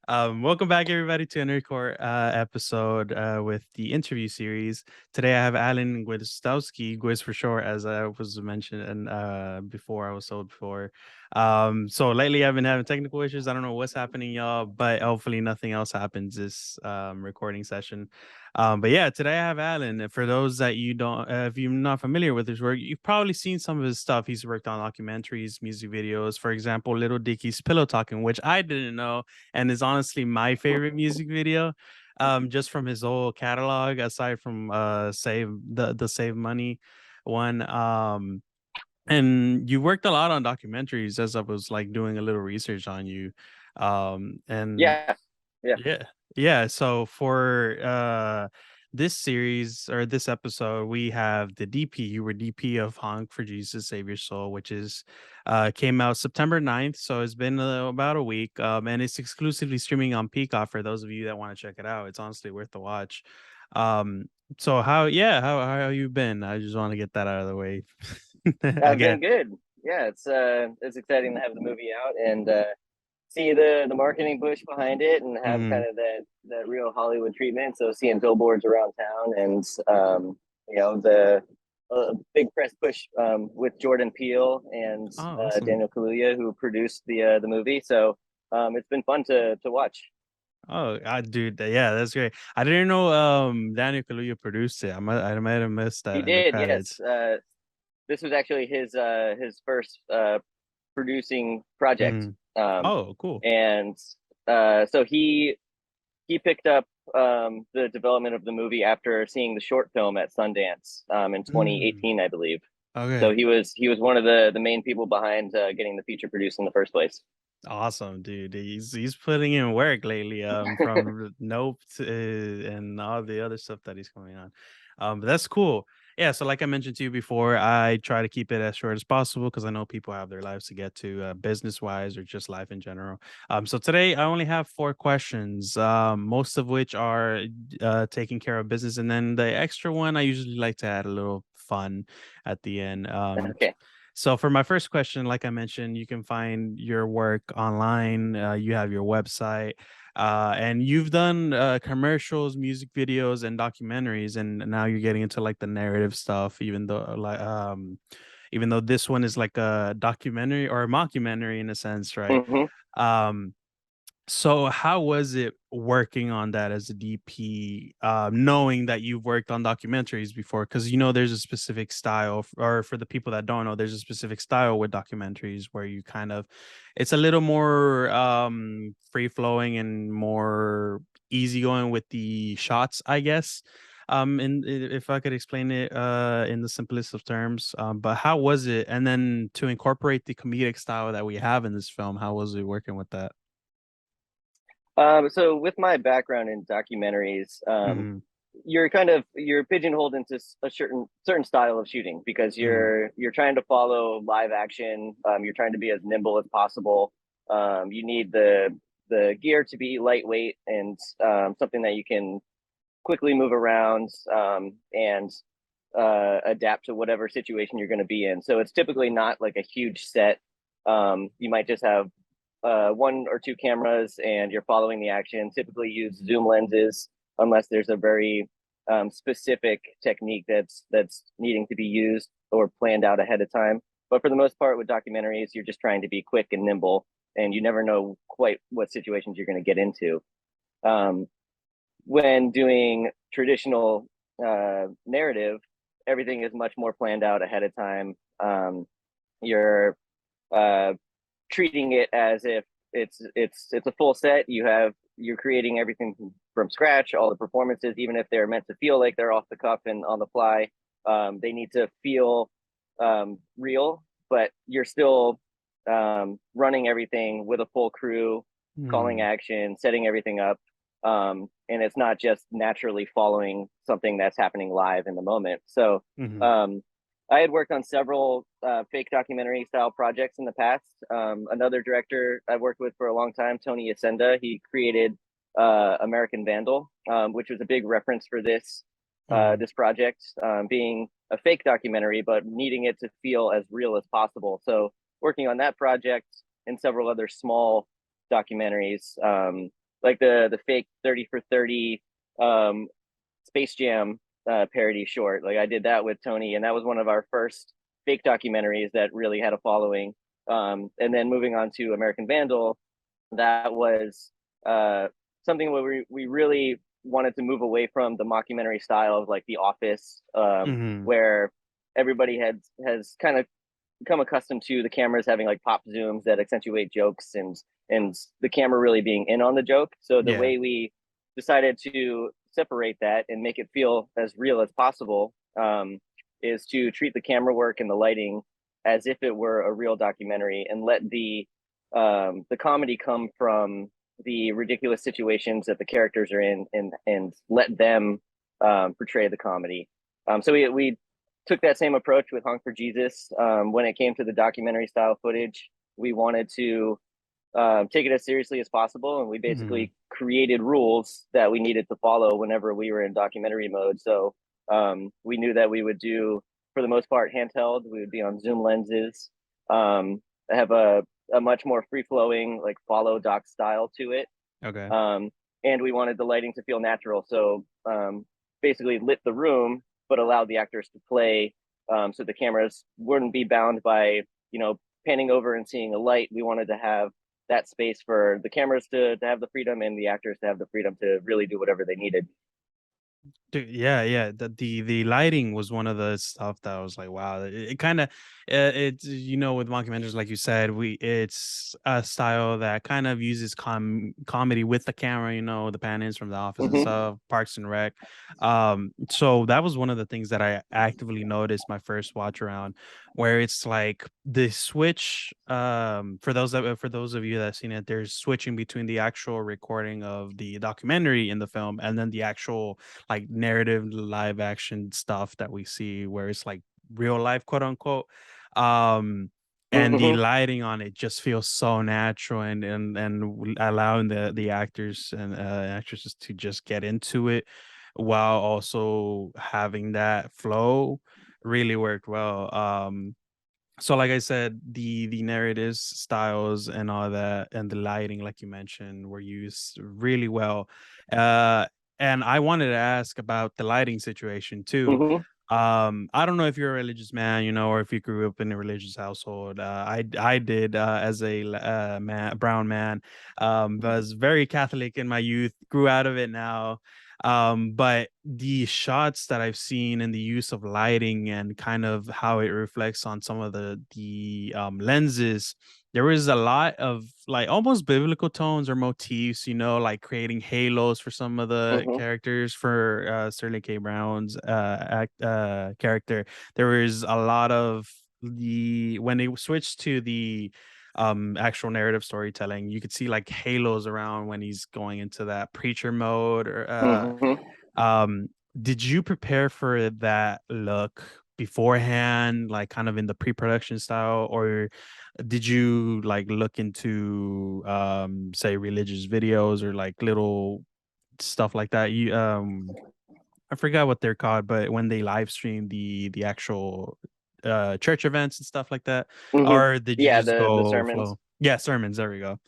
Welcome back, everybody, to another core episode with the interview series. Today, I have Alan Gwizdowski, Gwiz for short, as I was mentioned and before I was told before. So lately, I've been having technical issues. I don't know what's happening, y'all, but hopefully, nothing else happens this recording session. But yeah, today I have Alan. And for those that you don't, if you're not familiar with his work, you've probably seen some of his stuff. He's worked on documentaries, music videos, for example, Little Dicky's Pillow Talking, which I didn't know and is honestly my favorite music video. Just from his whole catalog, aside from Save the Save Money one. And you worked a lot on documentaries as I was like doing a little research on you. And Yeah, yeah. yeah. Yeah. So for this series or this episode, we have the DP. You were DP of Honk for Jesus Save Your Soul, which is came out September 9th. So it's been about a week. And it's exclusively streaming on Peacock for those of you that want to check it out. It's honestly worth the watch. Um, so how you been? I just want to get that out of the way. I've Again. been good. Yeah, it's exciting to have the movie out and see the marketing push behind it and have kind Mhm. of that real Hollywood treatment. So seeing billboards around town and the big press push with Jordan Peele and Oh, awesome. Daniel Kaluuya who produced the movie. So it's been fun to watch. Oh, dude, yeah, that's great. I didn't know Daniel Kaluuya produced it. I might have missed He that in the did, yes. credits. This was actually his first producing project. Mhm. Um, Oh, cool. and so he picked up the development of the movie after seeing the short film at Sundance in Mm. 2018, I believe. So Okay. he was one of the main people behind getting the feature produced in the first place. Awesome, dude. He's putting in work lately. From Nope to, and all the other stuff that he's coming on. But that's cool. Yeah. So, like I mentioned to you before, I try to keep it as short as possible because I know people have their lives to get to, business wise or just life in general. So today I only have 4 questions, most of which are taking care of business, and then the extra one I usually like to add a little fun at the end. Okay. So for my first question, like I mentioned, you can find your work online. You have your website, and you've done commercials, music videos, and documentaries, and now you're getting into like the narrative stuff. Even though this one is like a documentary or a mockumentary in a sense, right? Hmm. Um, so how was it working on that as a DP, knowing that you've worked on documentaries before? Because there's a specific style, or for the people that don't know, there's a specific style with documentaries where you kind of, it's a little more free flowing and more easygoing with the shots, I guess. And if I could explain it in the simplest of terms, but how was it? And then to incorporate the comedic style that we have in this film, how was it working with that? So with my background in documentaries, Mhm. you're pigeonholed into a certain style of shooting because Mhm. you're trying to follow live action. You're trying to be as nimble as possible. You need the gear to be lightweight and something that you can quickly move around and adapt to whatever situation you're going to be in. So it's typically not like a huge set. You might just have one or two cameras and you're following the action. Typically use zoom lenses unless there's a very specific technique that's needing to be used or planned out ahead of time. But for the most part, with documentaries, you're just trying to be quick and nimble, and you never know quite what situations you're going to get into. Um, when doing traditional narrative, everything is much more planned out ahead of time. You're uh, treating it as if it's a full set. You're creating everything from scratch, all the performances, even if they're meant to feel like they're off the cuff and on the fly. They need to feel real, but you're still running everything with a full crew, calling Mhm. action, setting everything up. And it's not just naturally following something that's happening live in the moment. So Mhm. um, I had worked on several fake documentary style projects in the past. Another director I've worked with for a long time, Tony Yacenda, he created American Vandal, which was a big reference for Mhm. this project, being a fake documentary, but needing it to feel as real as possible. So working on that project and several other small documentaries, like the fake 30 for 30 um, Space Jam parody short. Like I did that with Tony, and that was one of our first fake documentaries that really had a following. And then moving on to American Vandal, that was uh, something where we really wanted to move away from the mockumentary style of like The Office, Hmm. where everybody has kind of become accustomed to the cameras having like pop zooms that accentuate jokes and the camera really being in on the joke. So the Yeah. way we decided to separate that and make it feel as real as possible is to treat the camera work and the lighting as if it were a real documentary and let the comedy come from the ridiculous situations that the characters are in and let them portray the comedy. So we took that same approach with Honk for Jesus. When it came to the documentary style footage, we wanted to take it as seriously as possible, and we Hmm. basically created rules that we needed to follow whenever we were in documentary mode. So we knew that we would do, for the most part, handheld. We would be on zoom lenses. Have a much more free flowing, like follow doc style to it. Okay. Um, and we wanted the lighting to feel natural. So basically lit the room, but allowed the actors to play, so the cameras wouldn't be bound by, panning over and seeing a light. We wanted to have that space for the cameras to have the freedom and the actors to have the freedom to really do whatever they needed. Dude, yeah, yeah. The lighting was one of the stuff that I was like, wow. It kind of, it's with mockumentaries, like you said, it's a style that kind of uses comedy with the camera. The pan-ins from The Office and Mm-hmm. stuff, Parks and Rec. So that was one of the things that I actively noticed my first watch around, where it's like the switch. For those of you that have seen it, there's switching between the actual recording of the documentary in the film and then the actual like narrative live action stuff that we see where it's like real life, quote unquote. um and the Mm-hmm. lighting on it just feels so natural, and allowing the actors and actresses to just get into it while also having that flow really worked well. So like I said, the narratives, styles, and all that, and the lighting, like you mentioned, were used really well. Uh, and I wanted to ask about the lighting situation too. Mm-hmm. I don't know if you're a religious man, or if you grew up in a religious household. I did, as a brown man. Was very Catholic in my youth. Grew out of it now. But the shots that I've seen and the use of lighting and kind of how it reflects on some of the lenses, there is a lot of like almost biblical tones or motifs, like creating halos for some of the Mm-hmm. characters. For Sterling K. Brown's character, there is a lot of the when they switched to the actual narrative storytelling, you could see like halos around when he's going into that preacher mode. Or Mm-hmm. um did you prepare for that look beforehand, like kind of in the pre-production style, or did you like look into say religious videos or like little stuff like that? I forgot what they're called, but when they live stream the actual church events and stuff like that, Mm-hmm. or did you Yeah, just the go sermons. flow? Yeah, sermons, there we go.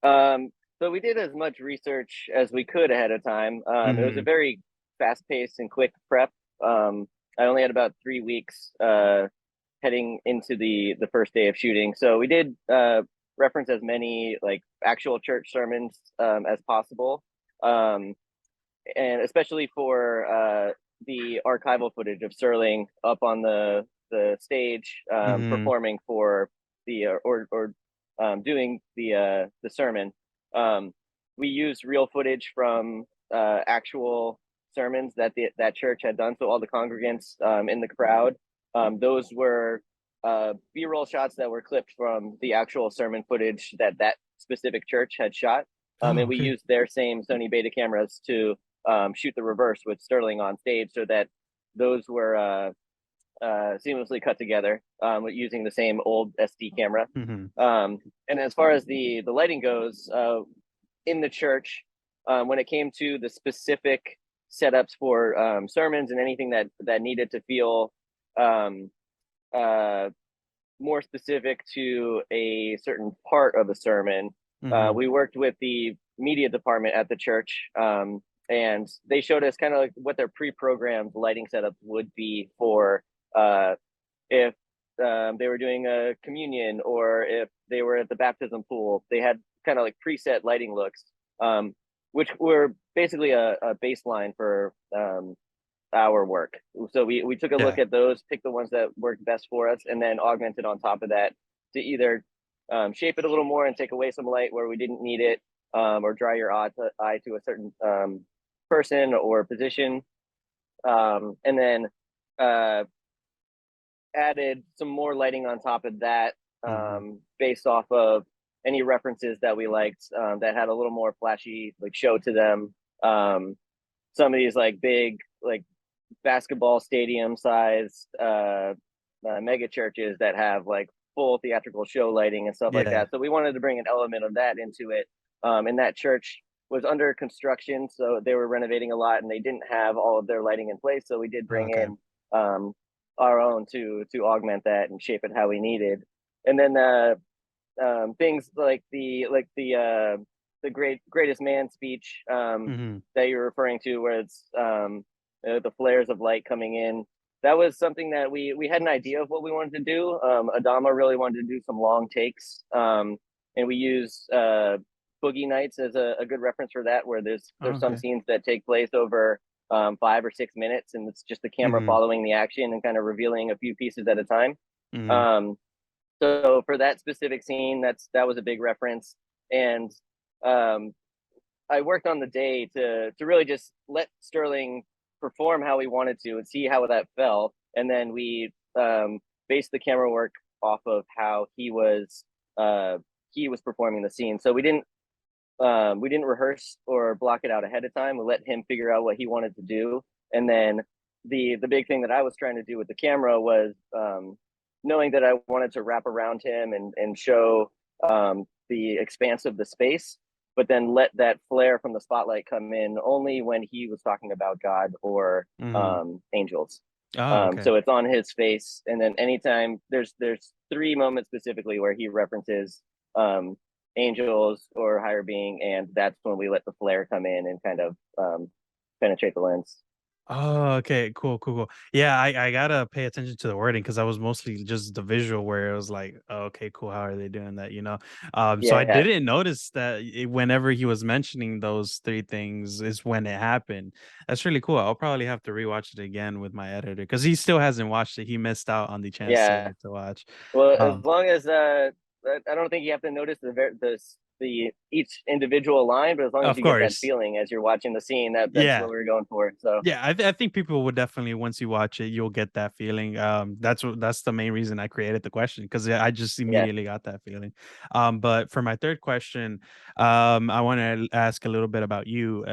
Um, so we did as much research as we could ahead of time. It was a Hmm. very fast paced and quick prep. I only had about 3 weeks heading into the first day of shooting, so we did reference as many like actual church sermons as possible, um, and especially for the archival footage of Sterling up on the stage Hmm. performing for the or doing the sermon. Um, we used real footage from actual sermons that that church had done. So all the congregants in the crowd, those were B-roll shots that were clipped from the actual sermon footage that that specific church had shot. Oh, And we okay. used their same Sony Beta cameras to shoot the reverse with Sterling on stage, so that those were seamlessly cut together using the same old SD camera. Hmm. And as far as the lighting goes, in the church, when it came to the specific setups for sermons and anything that needed to feel um, uh, more specific to a certain part of a sermon, Hmm. we worked with the media department at the church, and they showed us kind of like what their pre-programmed lighting setup would be for if they were doing a communion or if they were at the baptism pool. They had kind of like preset lighting looks, which were basically a baseline for our work. So we took a look Yeah. at those, picked the ones that worked best for us, and then augmented on top of that to either shape it a little more and take away some light where we didn't need it, or draw your eye to a certain person or position, and then uh, added some more lighting on top of that, Hmm. based off of any references that we liked, that had a little more flashy like show to them. Some of these like big like basketball stadium sized mega churches that have like full theatrical show lighting and stuff like Yeah. that. So we wanted to bring an element of that into it. And that church was under construction, so they were renovating a lot, and they didn't have all of their lighting in place. So we did bring Okay. in our own to augment that and shape it how we needed. And then things like the greatest man speech, Hmm. that you're referring to, where it's the flares of light coming in. That was something that we had an idea of what we wanted to do. Adama really wanted to do some long takes, and we use Boogie Nights as a good reference for that, where Oh, there's some okay. scenes that take place over 5 or 6 minutes, and it's just the camera Hmm. following the action and kind of revealing a few pieces at a time. Hmm. Um, so for that specific scene, that was a big reference, and um, I worked on the day to really just let Sterling perform how he wanted to and see how that fell, and then we based the camera work off of how he was performing the scene. So we didn't rehearse or block it out ahead of time. We let him figure out what he wanted to do, and then the big thing that I was trying to do with the camera was, knowing that I wanted to wrap around him and show the expanse of the space, but then let that flare from the spotlight come in only when he was talking about God or Hmm. angels. Oh, okay. So it's on his face, and then anytime there's three moments specifically where he references um, angels or higher being, and that's when we let the flare come in and kind of penetrate the lens. Oh, okay, cool, cool, cool. Yeah, I gotta pay attention to the wording because I was mostly just the visual where it was like, oh, okay, cool. How are they doing that? So I Yeah, didn't notice that whenever he was mentioning those three things is when it happened. That's really cool. I'll probably have to rewatch it again with my editor because he still hasn't watched it. He missed out on the chance yeah. to watch. Well, as Um, long as I don't think you have to notice the each individual line, but as long as of you get that course, feeling as you're watching the scene, that's what yeah. we were going for. So Yeah, I think people would definitely once you watch it, you'll get that feeling. That's the main reason I created the question because I just yeah, immediately got that feeling. But for my third question, I want to ask a little bit about you.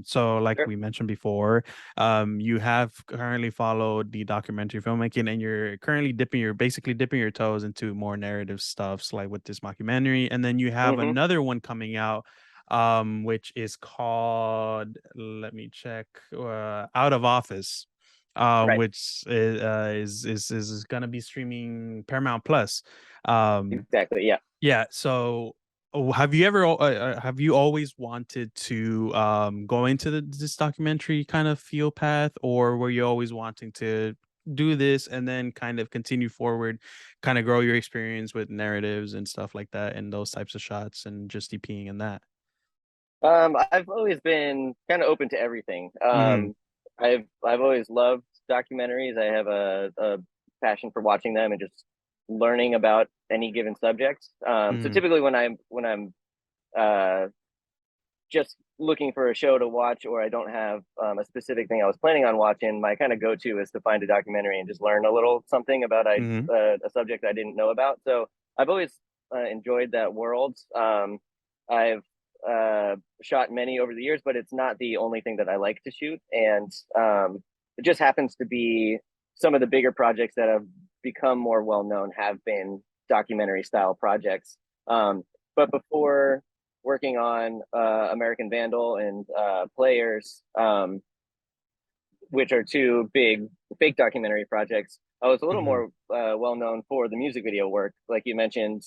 So like sure. we mentioned before, you have currently followed the documentary filmmaking, and you're currently basically dipping your toes into more narrative stuffs, like with this documentary, and then you have Hmm. another one coming out which is called, let me check, Out of Office, Right. which is gonna be streaming Paramount Plus. Um, Exactly. Yeah. yeah. So, have you always wanted to go into this documentary kind of field path, or were you always wanting to do this and then kind of continue forward, kind of grow your experience with narratives and stuff like that, and those types of shots, and just DPing in that? I've always been kind of open to everything. Hmm. I've always loved documentaries. I have a passion for watching them and just learning about any given subject. So Hmm. typically when I'm uh, just looking for a show to watch, or I don't have a specific thing I was planning on watching, my kind of go-to is to find a documentary and just learn a little something about Hmm. a subject I didn't know about. So I've always enjoyed that world. I've shot many over the years, but it's not the only thing that I like to shoot, and it just happens to be some of the bigger projects that have become more well known have been documentary style projects. But before working on American Vandal and Players, which are two big fake documentary projects. I was a little Hmm. more well known for the music video work, like you mentioned,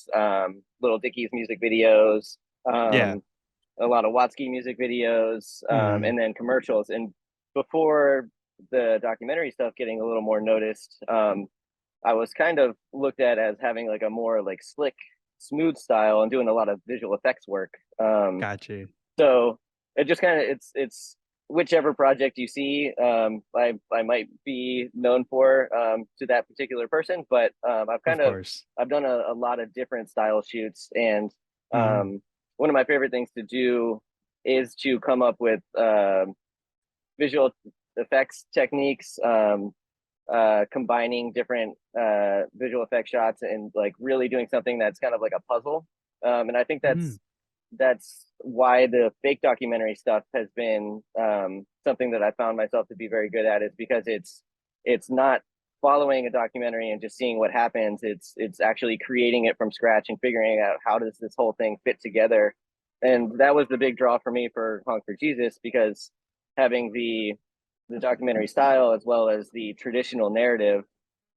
Little Dicky's music videos, Yeah. um, a lot of Watsky music videos, Mhm. and then commercials. And before the documentary stuff getting a little more noticed, I was kind of looked at as having like a more like slick, smooth style and doing a lot of visual effects work. Got you. So it just kind of it's whichever project you see, I might be known for to that particular person, but Of course. I've done a lot of different style shoots, and Mhm. one of my favorite things to do is to come up with visual effects techniques, combining different visual effect shots and like really doing something that's kind of like a puzzle. And I think Mm. that's why the fake documentary stuff has been something that I found myself to be very good at, is because it's not following a documentary and just seeing what happens. It's actually creating it from scratch and figuring out how does this whole thing fit together. And that was the big draw for me for Honk for Jesus, because having the documentary style as well as the traditional narrative,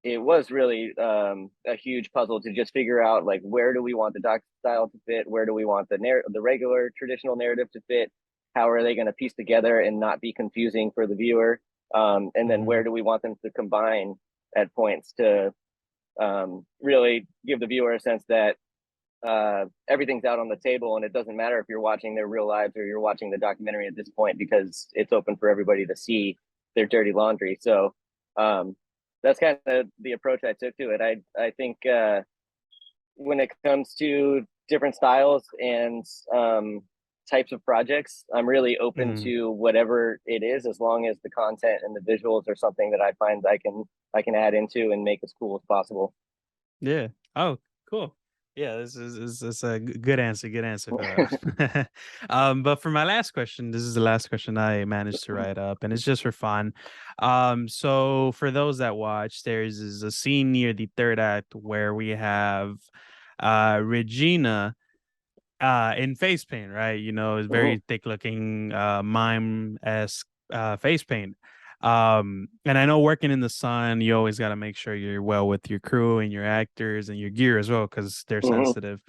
it was really a huge puzzle to just figure out like where do we want the doc style to fit, where do we want the regular traditional narrative to fit, how are they going to piece together and not be confusing for the viewer, and then where Mhm. do we want them to combine at points to really give the viewer a sense that everything's out on the table, and it doesn't matter if you're watching their real lives or you're watching the documentary at this point, because it's open for everybody to see their dirty laundry. So that's kind of the approach I took to it. I think when it comes to different styles and types of projects, I'm really open Mhm. to whatever it is, as long as the content and the visuals are something that I find I can add into and make as cool as possible. Yeah. Oh, cool. Yeah, this is a good answer. Good answer for that. But for my last question, this is the last question I managed to write up, and it's just for fun. So for those that watch, there's is a scene near the third act where we have Regina in face paint, right? You know, it's Mhm. very thick looking, mime-esque, face paint. And I know working in the sun, you always gotta make sure you're well with your crew and your actors and your gear as well, because 'cause they're Mhm. sensitive.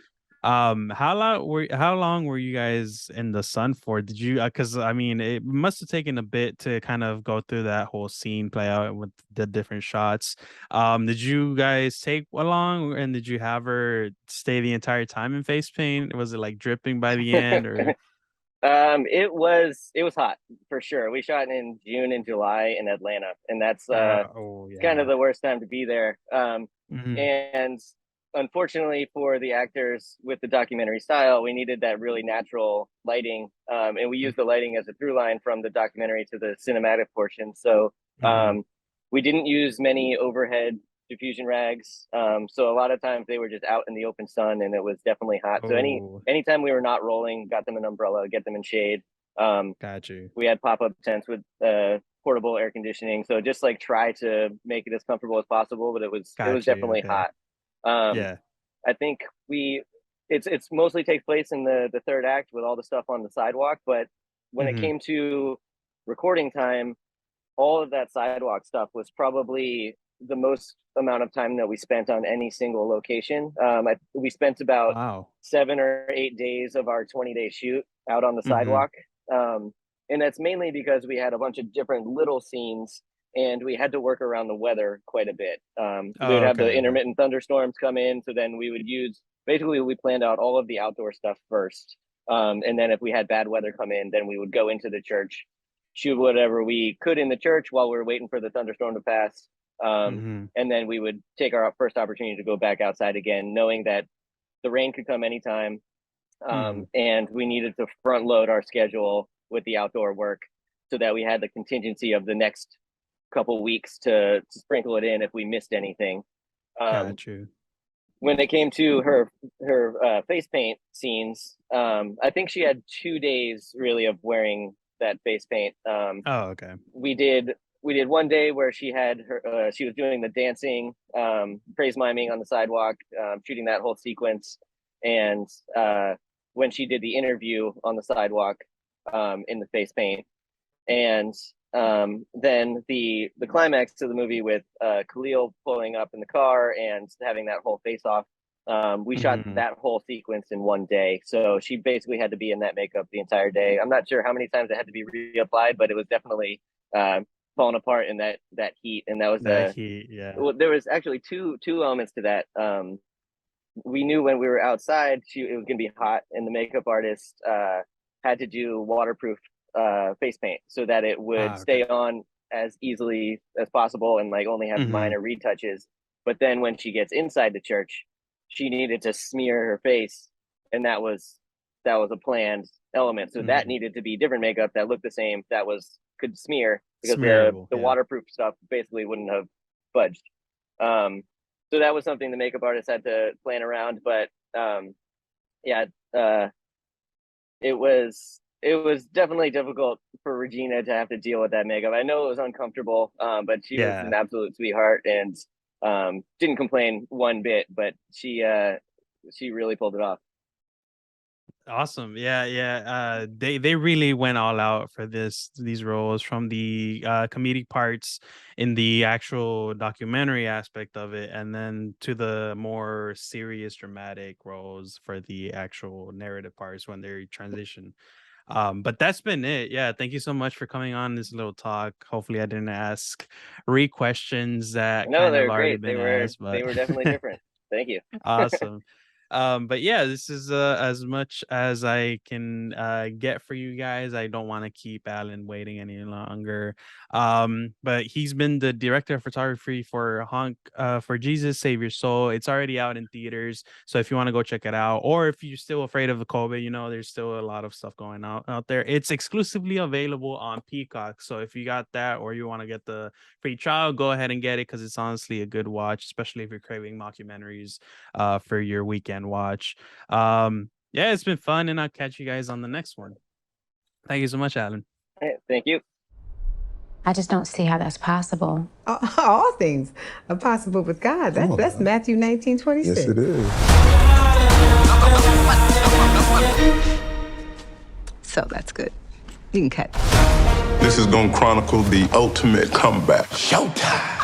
How long were you guys in the sun for? Did you, because I mean, it must have taken a bit to kind of go through that whole scene, play out with the different shots. Did you guys take along, and did you have her stay the entire time in face paint? Was it like dripping by the end or It was hot for sure. We shot in June and July in Atlanta, and that's oh kind of yeah. the worst time to be there. Mhm. And unfortunately for the actors with the documentary style, we needed that really natural lighting, and we used the lighting as a through line from the documentary to the cinematic portion. So Mhm. we didn't use many overhead diffusion rags. So a lot of times they were just out in the open sun, and it was definitely hot. So Oh, anytime we were not rolling, got them an umbrella, get them in shade. Um, got you. we had pop up tents with portable air conditioning, so just like try to make it as comfortable as possible. But it was Got you. definitely Okay. hot. Um, Yeah. I think we it's mostly takes place in the third act with all the stuff on the sidewalk, but when it Mhm. came to recording time, all of that sidewalk stuff was probably the most amount of time that we spent on any single location. We spent about Wow. 7 or 8 days of our 20-day shoot out on the Mhm. sidewalk. Um, and that's mainly because we had a bunch of different little scenes, and we had to work around the weather quite a bit. We would Oh, have the okay, okay. intermittent thunderstorms come in. So then we would use, basically, we planned out all of the outdoor stuff first. And then if we had bad weather come in, then we would go into the church, shoot whatever we could in the church while we were waiting for the thunderstorm to pass. Um, Mhm. and then we would take our first opportunity to go back outside again, knowing that the rain could come anytime, Mhm. and we needed to front load our schedule with the outdoor work so that we had the contingency of the next couple weeks to sprinkle it in if we missed anything. Um, Got you. when it came to her face paint scenes, I think she had 2 days really of wearing that face paint. Oh, okay. We did we did one day where she was doing the dancing, praise miming on the sidewalk, shooting that whole sequence, and when she did the interview on the sidewalk, in the face paint, and then the climax to the movie with Khalil pulling up in the car and having that whole face off. We shot Mhm. that whole sequence in one day, so she basically had to be in that makeup the entire day. I'm not sure how many times it had to be reapplied, but it was definitely falling apart in that heat. And that was That heat, yeah. well, there was actually two elements to that. We knew when we were outside it was going to be hot, and the makeup artist had to do waterproof face paint so that it would Ah, okay. stay on as easily as possible and like only have Mhm. minor retouches. But then when she gets inside the church, she needed to smear her face, and that was a planned element. So that Mhm. needed to be different makeup that looked the same, that was could smear, because Smearable, the yeah. waterproof stuff basically wouldn't have budged. Um, so that was something the makeup artist had to plan around. But yeah, it was definitely difficult for Regina to have to deal with that makeup. I know it was uncomfortable, but she was an Yeah. absolute sweetheart and didn't complain one bit. But she really pulled it off. Awesome. Yeah, yeah. They really went all out for these roles, from the comedic parts in the actual documentary aspect of it, and then to the more serious dramatic roles for the actual narrative parts when they transition. But that's been it. Yeah, thank you so much for coming on this little talk. Hopefully I didn't ask questions that No, kind they of were already great. They been were asked, they but were definitely different. Thank you. awesome. But yeah, this is as much as I can get for you guys. I don't want to keep Alan waiting any longer. But he's been the director of photography for Honk, for Jesus Save Your Soul. It's already out in theaters, so if you want to go check it out, or if you're still afraid of the COVID, there's still a lot of stuff going out there. It's exclusively available on Peacock, so if you got that or you want to get the free trial, go ahead and get it, because it's honestly a good watch, especially if you're craving mockumentaries for your weekend watch. Yeah, it's been fun, and I'll catch you guys on the next one. Thank you so much, Alan. Thank you. I just don't see how that's possible. All things are possible with God. That's Matthew 19:26. Yes, it is. So that's good. You can cut. This is gonna chronicle the ultimate comeback. Showtime.